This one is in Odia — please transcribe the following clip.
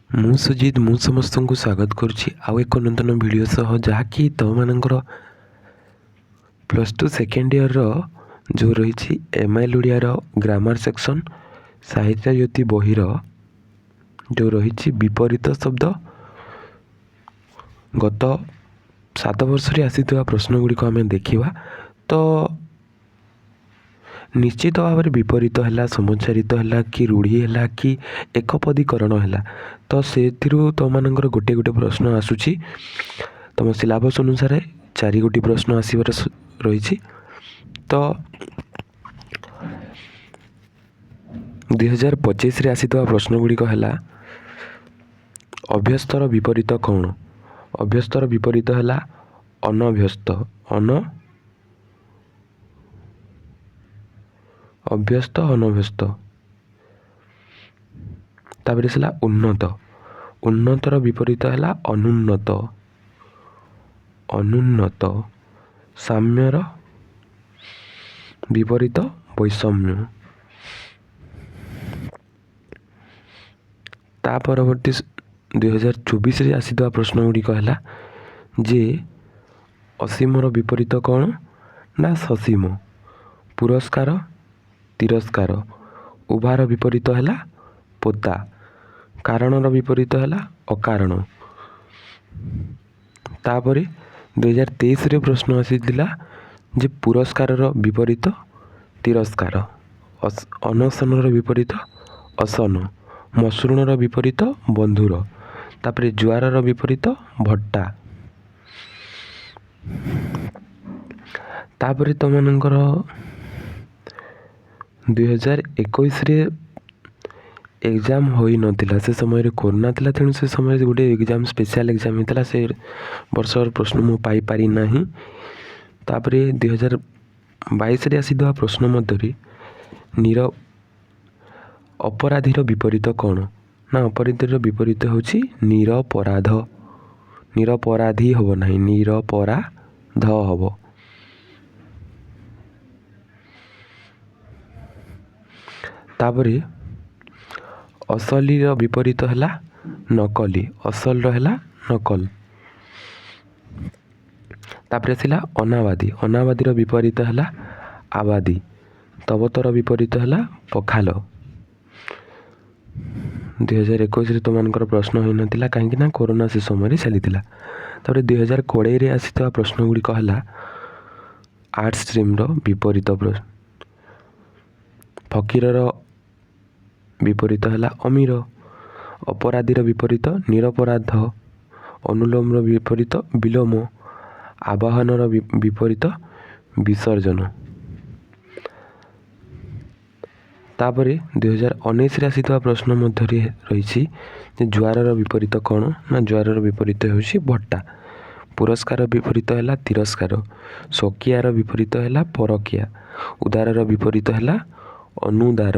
ମୁଁ ସୁଜିତ ମୁଁ ସମସ୍ତଙ୍କୁ ସ୍ୱାଗତ କରୁଛି ଆଉ ଏକ ନୂତନ ଭିଡ଼ିଓ ସହ, ଯାହାକି ତୁମମାନଙ୍କର +2 ସେକେଣ୍ଡ ଇୟର୍ର ଯେଉଁ ରହିଛି MIL ଓଡ଼ିଆର ଗ୍ରାମାର ସେକ୍ସନ୍ ସାହିତ୍ୟ ଜ୍ୟୋତି ବହିର ଯେଉଁ ରହିଛି ବିପରୀତ ଶବ୍ଦ ଗତ 7 ବର୍ଷରେ ଆସିଥିବା ପ୍ରଶ୍ନ ଗୁଡ଼ିକ ଆମେ ଦେଖିବା। ତ ନିଶ୍ଚିତ ଭାବରେ ବିପରୀତ ହେଲା, ସମଚାରିତ ହେଲା, କି ରୂଢ଼ି ହେଲା, କି ଏକପଦୀକରଣ ହେଲା, ତ ସେଥିରୁ ତୁମମାନଙ୍କର ଗୋଟେ ଗୋଟେ ପ୍ରଶ୍ନ ଆସୁଛି। ତୁମ ସିଲାବସ୍ ଅନୁସାରେ 4 ପ୍ରଶ୍ନ ଆସିବାର ରହିଛି। ତ 2025ରେ ଆସିଥିବା ପ୍ରଶ୍ନ ଗୁଡ଼ିକ ହେଲା, ଅଭ୍ୟସ୍ତର ବିପରୀତ କ'ଣ? ଅଭ୍ୟସ୍ତର ବିପରୀତ ହେଲା ଅନଭ୍ୟସ୍ତ। ଅଭ୍ୟସ୍ତ ଅନଭ୍ୟସ୍ତ। ତାପରେ ହେଲା ଉନ୍ନତ। ଉନ୍ନତର ବିପରୀତ ହେଲା ଅନୁନ୍ନତ। ଅନୁନ୍ନତ। ସାମ୍ୟର ବିପରୀତ ବୈଷମ୍ୟ। ତା ପରବର୍ତ୍ତୀ 2024ରେ ଆସିଥିବା ପ୍ରଶ୍ନ ଗୁଡ଼ିକ ହେଲା ଯେ ଅସୀମର ବିପରୀତ କ'ଣ? ନା ସସୀମ। ପୁରସ୍କାର ତିରସ୍କାର। ଉଭାର ବିପରୀତ ହେଲା ପୋତା। କାରଣର ବିପରୀତ ହେଲା ଅକାରଣ। ତାପରେ 2023ରେ ପ୍ରଶ୍ନ ଆସିଥିଲା ଯେ ପୁରସ୍କାରର ବିପରୀତ ତିରସ୍କାର। ଅନଶନର ବିପରୀତ ଅସନ। ମସୃଣର ବିପରୀତ ବନ୍ଧୁର। ତାପରେ ଜୁଆରର ବିପରୀତ ଭଟ୍ଟା। ତାପରେ ତୁମମାନଙ୍କର 2021ରେ ଏକ୍ଜାମ୍ ହୋଇନଥିଲା, ସେ ସମୟରେ କରୋନା ଥିଲା, ତେଣୁ ସେ ସମୟରେ ଗୋଟେ ଏକ୍ଜାମ୍ ସ୍ପେଶାଲ୍ ଏକ୍ଜାମ୍ ହେଇଥିଲା। ସେ ବର୍ଷର ପ୍ରଶ୍ନ ମୁଁ ପାଇପାରି ନାହିଁ। ତାପରେ 2022ରେ ଆସିଥିବା ପ୍ରଶ୍ନ ମଧ୍ୟରେ ଅପରାଧୀର ବିପରୀତ କ'ଣ? ନା ଅପରାଧୀର ବିପରୀତ ହେଉଛି ନିରପରାଧ। ନିରପରାଧୀ ହେବ ନାହିଁ, ନିରପରାଧ ହେବ। ତାପରେ ଅସଲିର ବିପରୀତ ହେଲା ନକଲି। ଅସଲର ହେଲା ନକଲ। ତାପରେ ଆସିଲା ଅନାବାଦୀ। ଅନାବାଦୀର ବିପରୀତ ହେଲା ଆବାଦୀ। ତବତର ବିପରୀତ ହେଲା ପଖାଲ। 2021ରେ ତୁମମାନଙ୍କର ପ୍ରଶ୍ନ ହୋଇନଥିଲା, କାହିଁକି ନା କରୋନା ସେ ସମୟରେ ଚାଲିଥିଲା। ତାପରେ 2020ରେ ଆସିଥିବା ପ୍ରଶ୍ନ ଗୁଡ଼ିକ ହେଲା ଆର୍ଟ୍ସ ଷ୍ଟ୍ରିମ୍ର ବିପରୀତ ପ୍ରଶ୍ନ। ଫକୀରର ବିପରୀତ ହେଲା ଅମୀର। ଅପରାଧୀର ବିପରୀତ ନିରପରାଧ। ଅନୁଲୋମର ବିପରୀତ ବିଲୋମ। ଆବାହନର ବିପରୀତ ବିସର୍ଜନ। ତାପରେ 2019ରେ ଆସିଥିବା ପ୍ରଶ୍ନ ମଧ୍ୟରେ ରହିଛି ଯେ ଜୁଆରର ବିପରୀତ କ'ଣ? ନା ଜୁଆରର ବିପରୀତ ହେଉଛି ଭଟ୍ଟା। ପୁରସ୍କାର ବିପରୀତ ହେଲା ତିରସ୍କାର। ସ୍ୱକୀୟାର ବିପରୀତ ହେଲା ପରକୀୟା। ଉଦାରର ବିପରୀତ ହେଲା ଅନୁଦାର।